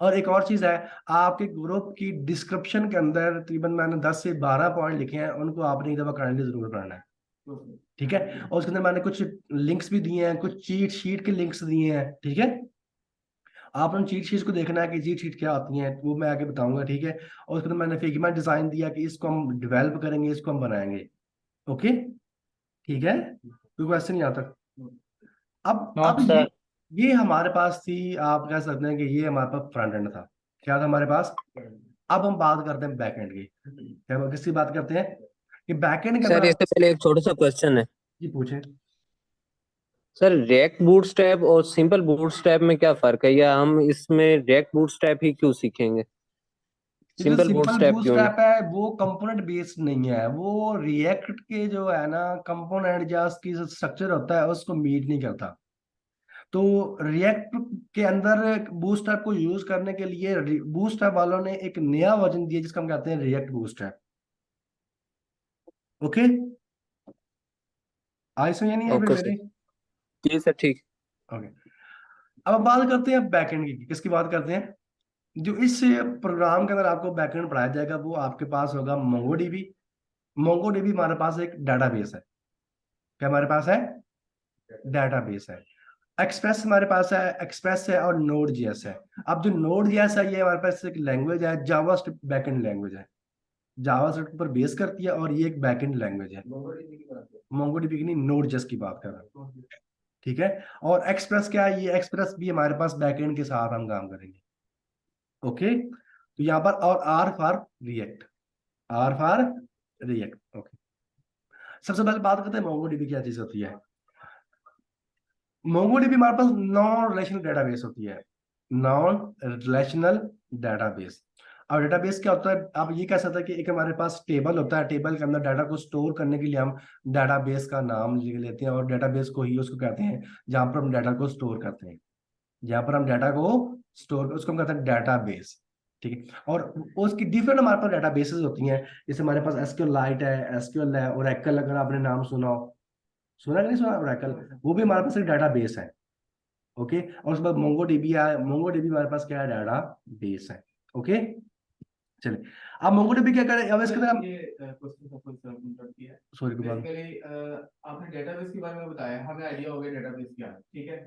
S1: और एक और चीज है, आपके ग्रुप की डिस्क्रिप्शन के अंदर तकरीबन मैंने 10 से 12 पॉइंट लिखे हैं, उनको आपने एक दफा काइंडली जरूर पढ़ना है। ठीक है। और उसके अंदर मैंने कुछ लिंक्स भी दिए हैं, कुछ चीट शीट के लिंक्स दिए हैं। ठीक है, आप उन चीट शीट को देखना है कि चीट शीट क्या आती हैं, वो मैं आगे बताऊंगा। ठीक है। और उसके अंदर मैंने फिग्मा डिजाइन दिया कि इसको हम डेवलप करेंगे, इसको हम बनाएंगे। ओके, ठीक है, कोई क्वेश्चन नहीं आता? अब
S3: नोट सर।
S1: ये हमारे पास थी, आप कह सकते हैं कि ये हमारे पास फ्रंट एंड था। क्या था हमारे पास? अब हम बात करते हैं बैक एंड की। क्या किसकी बात करते हैं? कि बैक एंड के
S3: सर
S1: अंदर
S3: इससे पहले एक छोटा सा क्वेश्चन है।
S1: जी पूछें।
S3: सर रिएक्ट बूटस्ट्रैप और सिंपल बूटस्ट्रैप में क्या फर्क है, या हम इसमें रिएक्ट बूटस्ट्रैप ही क्यों सीखेंगे,
S1: ये जो
S3: सिंपल
S1: सिंपल
S3: बूटस्ट्रैप क्यों नहीं?
S1: बूटस्ट्रैप है वो कंपोनेंट बेस्ड नहीं है, वो रिएक्ट के जो है ना कंपोनेंट या उसकी जो स्ट्रक्चर होता है उसको मीट नहीं करता। तो रिएक्ट के अंदर बूटस्ट्रैप को यूज करने के लिए बूटस्ट्रैप वालों ने एक नया वर्जन दिया जिसको हम कहते हैं रिएक्ट बूटस्ट्रैप। ओके, आई समझ नहीं आई फिर
S3: ओके सर।
S1: मेरे?
S3: जी सर ठीक।
S1: ओके, अब बात करते हैं बैकएंड की। किसकी बात करते हैं? जो इस प्रोग्राम के अंदर आपको बैकएंड पढ़ाया जाएगा वो आपके पास होगा मोंगोडीबी। मोंगोडीबी हमारे पास एक डाटाबेस है। क्या हमारे पास है? डाटाबेस है। एक्सप्रेस हमारे पास है, एक्सप्रेस है, और नोड जेएस है। अब जो नोड जेएस है ये हमारे पास एक लैंग्वेज है, जावास्क्रिप्ट बैकएंड लैंग्वेज है, जावास्क्रिप्ट पर बेस करती है, और ये एक बैकएंड लैंग्वेज है।
S5: मोंगोडीबी की बात है।
S1: मोंगोडीबी की नहीं, नोड जेएस की बात कर रहा हूँ। ठीक है। और एक्सप्रेस क्या है? ये एक्सप्रेस भी हमारे पास बैकएंड के साथ हम काम करेंगे। ओके, तो यहाँ पर और R for React, R for React. Okay, सबसे पहले बात करते हैं मोंगोडीबी क्या चीज होती है। मोंगोडीबी हमारे पास नॉन रिलेशनल डेटाबेस होती है, नॉन रिलेशनल डेटाबेस। अब डेटाबेस क्या होता है? आप ये कह सकते हैं कि एक हमारे पास टेबल होता है, टेबल के अंदर डाटा को स्टोर करने के लिए हम डेटाबेस का नाम लिख लेते हैं, और डेटाबेस को ही उसको कहते हैं जहां पर हम डाटा को स्टोर करते हैं, जहां पर हम डाटा को स्टोर, उसको हम कहते हैं डेटाबेस। ठीक है। और उसकी डिफरेंट हमारे पास डेटाबेसेस होती हैं, जैसे हमारे पास एसक्यूएल लाइट है, एसक्यूएल है, ओरेकल, अगर आपने नाम सुना हो, सुना कि नहीं सुना ओरेकल, वो भी हमारे पास एक डाटा बेस है। ओके, और उसके बाद मोंगो डीबी है, मोंगो डीबी हमारे पास क्या है? डाटा बेस है। ओके, चलिए, अब मोंगो डीबी क्या करें, अब इसके अंदर हम
S2: ये क्वेश्चन का फुल इंटरप्ट किया है।
S1: सॉरी के बाद
S2: बेसिकली आपने डेटाबेस के बारे में बताया, हमें आइडिया हो गया डेटाबेस क्या है, ठीक है।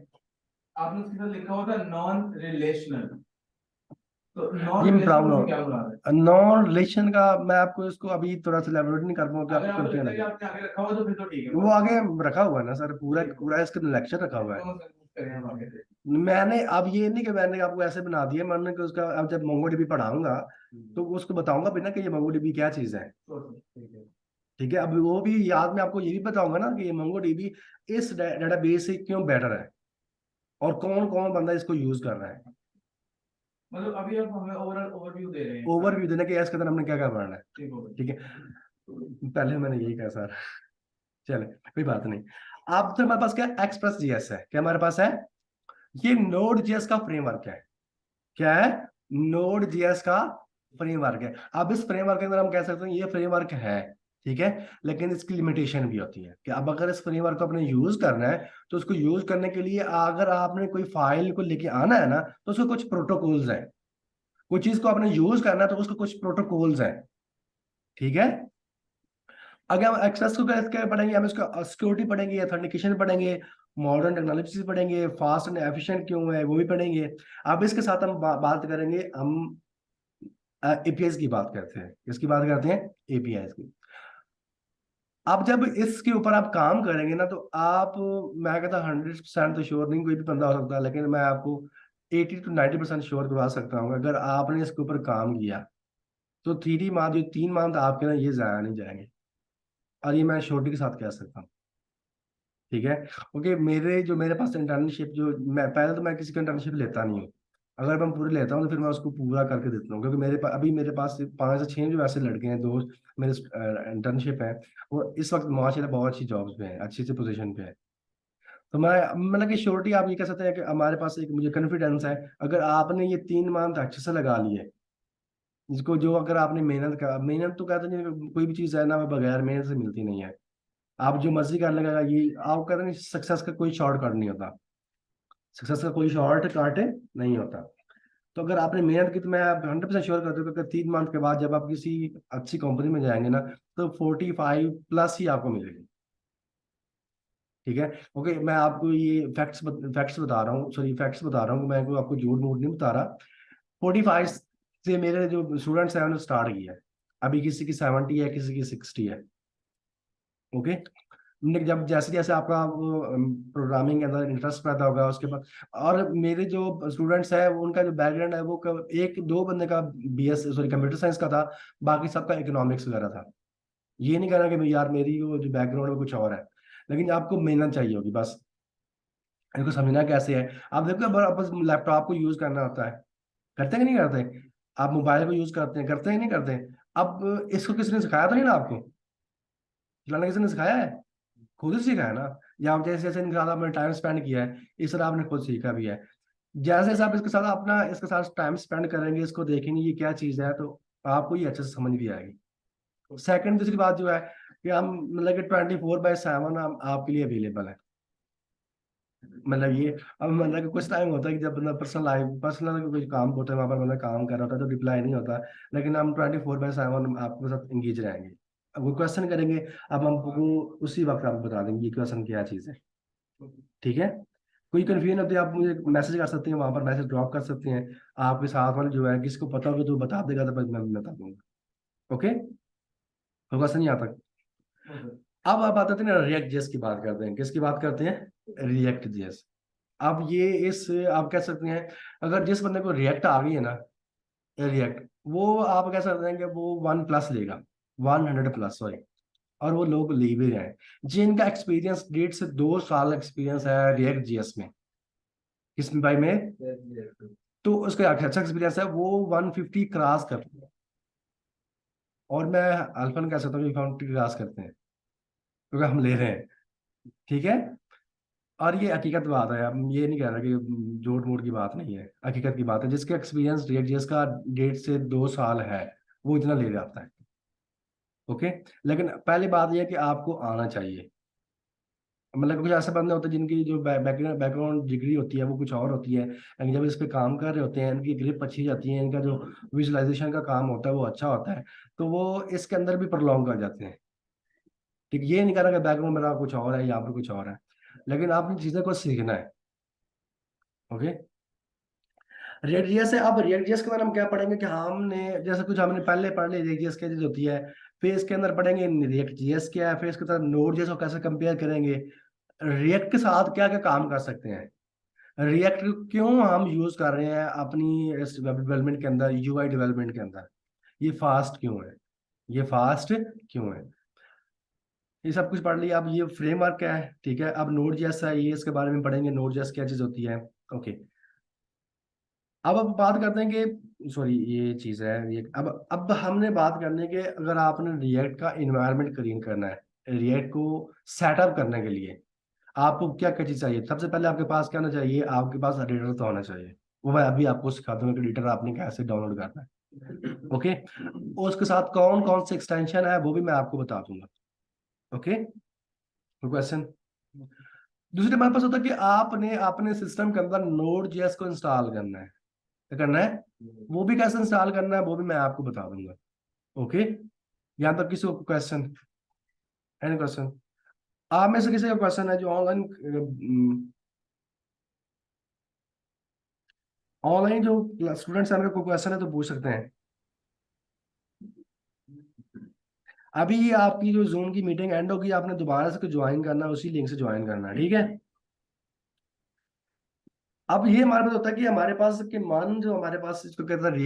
S2: आपने उसके साथ लिखा हुआ था नॉन रिलेशनल, तो नॉन
S1: ये मैं
S2: रिलेशनल
S1: प्रॉब्लम,
S2: से क्या बुला रहा है?
S1: नॉन रिलेशन का मैं आपको इसको अभी थोड़ा सा elaborate नहीं कर पाऊंगा,
S2: अगर
S1: आपको
S2: आपको
S1: कंफ्यूजन
S2: लगता है कि
S1: लगे।
S2: आपने आगे रखा हुआ तो फिर तो ठीक है।
S1: वो आगे रखा हुआ है ना सर, पूरा पूरा इसका लेक्चर रखा हुआ है।
S2: दोनों से करें हम आगे से।
S1: मैंने अब ये नहीं कि मैंने आपको ऐसे बना दिया, मैंने कि उसका अब जब मोंगोडीबी पढ़ाऊंगा तो उसको बताऊंगा भी ना कि ये मोंगोडीबी क्या चीज है।
S2: ठीक है।
S1: ठीक है, अब वो भी याद में आपको ये भी बताऊंगा ना कि ये मोंगोडीबी इस डेटाबेस से क्यों बेटर है, और कौन कौन बंदा इसको यूज कर रहा है।
S2: मतलब अभी आप हमें ओवरऑल ओवरव्यू दे रहे हैं।
S1: ओवरव्यू देने के इसके अंदर हमने क्या क्या पढ़ना है,
S2: ठीक होगा।
S1: ठीक है। पहले मैंने यही कहा सर, चले कोई बात नहीं। अब तो हमारे पास क्या एक्सप्रेस जीएस है, क्या हमारे पास है, ये नोड जीएस का फ्रेमवर्क है। क्या है, नोड जीएस का फ्रेमवर्क है। अब इस फ्रेमवर्क के अंदर हम कह सकते हैं ये फ्रेमवर्क है, ठीक है, लेकिन इसकी लिमिटेशन भी होती है कि अब अगर इस फ्रेमवर्क को अपने यूज करना है तो उसको यूज करने के लिए अगर आपने कोई फाइल को लेके आना है ना तो उसको कुछ प्रोटोकॉल्स है, कुछ चीज को आपने यूज करना है तो उसको कुछ प्रोटोकॉल्स है, ठीक है। अगर हम एक्सेस को कैसे पढ़ेंगे, हम इसका सिक्योरिटी पढ़ेंगे, ऑथेंटिकेशन पढ़ेंगे, मॉडर्न टेक्नोलॉजी पढ़ेंगे, फास्ट एंड एफिशिएंट क्यों है वो भी पढ़ेंगे। अब इसके साथ हम बात करेंगे, हम एपीआई की बात करते हैं, किसकी बात करते हैं, एपीआई की। अब जब इसके ऊपर आप काम करेंगे ना तो आप, मैं कहता 100% तो श्योर नहीं, कोई भी बंदा हो सकता है, लेकिन मैं आपको 80 to 90% श्योर करवा सकता हूँ अगर आपने इसके ऊपर काम किया तो 3 मंथ, जो 3 मंथ आपके ना ये जाया नहीं जाएंगे, और ये मैं श्योरिटी के साथ कह सकता हूँ, ठीक है। क्योंकि मेरे पास इंटर्नशिप, जो मैं पहले तो मैं किसी का इंटर्नशिप लेता नहीं हूँ, अगर मैं पूरे लेता हूँ तो फिर मैं उसको पूरा करके देता हूँ, क्योंकि अभी मेरे पास 5 से 6 जो ऐसे लड़के हैं दोस्त मेरे इंटर्नशिप है, वो इस वक्त माशाल्लाह बहुत अच्छी जॉब्स पे है, अच्छी सी पोजीशन पे है। तो मैं मतलब कि श्योरिटी आप ये कह सकते हैं कि हमारे पास एक मुझे कॉन्फिडेंस है, अगर आपने ये 3 मंथ अच्छे से लगा लिए, जिसको जो अगर आपने मेहनत तो कहते हैं कोई भी चीज़ है ना वो बगैर मेहनत से मिलती नहीं है। आप जो मर्जी कर लेगा, ये आप कहते हैं सक्सेस का कोई शॉर्टकट नहीं होता, सक्सेस का कोई शॉर्टकट नहीं होता। तो अगर आपने मेहनत की तो मैं 100% श्योर करता हूँ कि 3 मंथ के बाद जब आप किसी अच्छी कंपनी में जाएंगे ना तो 45+ ही आपको मिलेगी, ठीक है। ओके, मैं आपको ये फैक्ट्स बता रहा हूँ, सॉरी फैक्ट्स बता रहा हूँ, मैं कोई आपको झूठ मूठ नहीं बता रहा। 45 से मेरे जो स्टूडेंट्स हैं उन्होंने स्टार्ट किया है, अभी किसी की 70 है, किसी की 60 है, ओके। जब जैसे जैसे आपका प्रोग्रामिंग के अंदर इंटरेस्ट पैदा होगा उसके बाद, और मेरे जो स्टूडेंट्स हैं उनका जो बैकग्राउंड है वो एक दो बंदे का बीएस सॉरी कंप्यूटर साइंस का था, बाकी सबका इकोनॉमिक्स वगैरह था। ये नहीं कहना कि यार मेरी वो जो बैकग्राउंड है वो कुछ और है, लेकिन आपको मेहनत चाहिए होगी बस, इनको समझना कैसे है। आप देखो बस लैपटॉप को यूज करना होता है, करते हैं कि नहीं करते, आप मोबाइल को यूज करते हैं नहीं करते। अब इसको किसी ने सिखाया तो नहीं ना आपको, चलाना किसी ने सिखाया है, खुद ही सीखा है ना, या आप जैसे जैसे इनके साथ आपने टाइम स्पेंड किया है इस तरह आपने खुद सीखा भी है। जैसे जैसे आप इसके साथ टाइम स्पेंड करेंगे, इसको देखेंगे ये क्या चीज़ है, तो आपको ये अच्छे से समझ भी आएगी। सेकंड दूसरी बात जो है कि हम मतलब कि 24/7 हम आपके लिए अवेलेबल है, मतलब ये, अब मतलब कि कुछ टाइम होता है कि जब बंदा पर्सनल कोई काम होता है वहाँ पर बंदा काम कर रहा होता है तो रिप्लाई नहीं होता, लेकिन हम 24/7 आपके साथ इंगेज रहेंगे। अब वो क्वेश्चन करेंगे, अब हम आपको उसी वक्त आपको बता देंगे ये क्वेश्चन क्या चीज़ है, ठीक है। कोई कन्फ्यूजन होती है आप मुझे मैसेज कर सकते हैं, वहां पर मैसेज ड्रॉप कर सकते हैं, आपके साथ वाले जो है किसको पता होगा तो बता देगा, तो मैं बता दूंगा, ओके। तो क्वेश्चन नहीं आता। अब आप आते थे ना रिएक्ट जेएस की बात करते हैं, किसकी बात करते हैं, रिएक्ट जेएस। अब ये इस आप कह सकते हैं अगर जिस बंदे को रिएक्ट आ गई है ना, रिएक्ट, वो आप कह सकते हैं कि वो 1+ लेगा, 100+ सॉरी, और वो लोग ले भी रहे हैं जिनका एक्सपीरियंस 1.5 से 2 साल एक्सपीरियंस है रिएक्ट जीएस में, किस भाई में, तो उसका अच्छा एक्सपीरियंस है, वो 150 क्रॉस करते हैं, और मैं अल्फन कह सकता हूँ कि 150 क्रॉस करते हैं क्योंकि हम ले रहे हैं, ठीक है। और ये हकीकत बात है, हम ये नहीं कह रहे कि झूठ मूठ की बात नहीं है, हकीकत की बात है, जिसका एक्सपीरियंस रिएक्ट जीएस का 1.5 से 2 साल है वो इतना ले जाता है, ओके। लेकिन पहली बात यह है कि आपको आना चाहिए, मतलब कुछ ऐसे बंदे होते हैं जिनकी जो बैकग्राउंड डिग्री होती है वो कुछ और होती है, लेकिन जब इस पे काम कर रहे होते हैं इनकी ग्रिप अच्छी जाती है, इनका जो विजुअलाइजेशन का काम होता है वो अच्छा होता है, तो वो इसके अंदर भी प्रलॉन्ग कर जाते हैं, ठीक। ये नहीं कहना कि बैकग्राउंड मेरा कुछ और है यहाँ पर कुछ और है, लेकिन आपने चीज़ें को सीखना है, ओके। रिएक्ट जीएस है, अब रिएक्ट जीएस के बारे में हम क्या पढ़ेंगे कि हमने जैसे कुछ हमने पहले पढ़ लिया रिएक्ट जीएस क्या चीज होती है, फिर इसके अंदर पढ़ेंगे रिएक्ट जीएस क्या है, फिर इसके साथ नोड जेएस को कैसे कंपेयर करेंगे, रिएक्ट के साथ क्या क्या काम कर सकते हैं, रिएक्ट क्यों हम यूज कर रहे हैं अपनी इस वेब डेवलपमेंट के अंदर, यूआई डेवलपमेंट के अंदर, ये फास्ट क्यों है, ये फास्ट क्यों है, ये सब कुछ पढ़ लिया। अब ये फ्रेमवर्क क्या है, ठीक है। अब नोड जेएस है, ये इसके बारे में पढ़ेंगे, नोड जेएस क्या चीज होती है, ओके। अब बात करते हैं कि सॉरी ये चीज़ है ये अब हमने बात करने के अगर आपने रिएक्ट का इन्वायरमेंट क्लीन करना है, रिएक्ट को सेटअप करने के लिए आपको क्या क्या चीज़ चाहिए। सबसे पहले आपके पास क्या होना चाहिए, आपके पास एडिटर तो होना चाहिए। वो मैं अभी आपको सिखा दूंगा कि एडिटर आपने कैसे डाउनलोड करना है। ओके, उसके साथ कौन कौन से एक्सटेंशन है वो भी मैं आपको बता दूंगा। Okay, question. दूसरी हमारे पास होता है कि आपने अपने सिस्टम के अंदर नोड जेएस को इंस्टॉल करना है। क्या करना है, वो भी कैसे इंस्टॉल करना है वो भी मैं आपको बता दूंगा। ओके, यहाँ तक किसी को क्वेश्चन, एनी क्वेश्चन? आप में से किसी का क्वेश्चन है जो ऑनलाइन जो स्टूडेंट्स हैं उनका कोई क्वेश्चन है तो पूछ सकते हैं। अभी आपकी जो जूम की मीटिंग एंड होगी, आपने दोबारा से ज्वाइन करना है, उसी लिंक से ज्वाइन करना है, ठीक है। अब ये हमारे पास होता है कि हमारे पास के मान जो हमारे पास इसको कहते हैं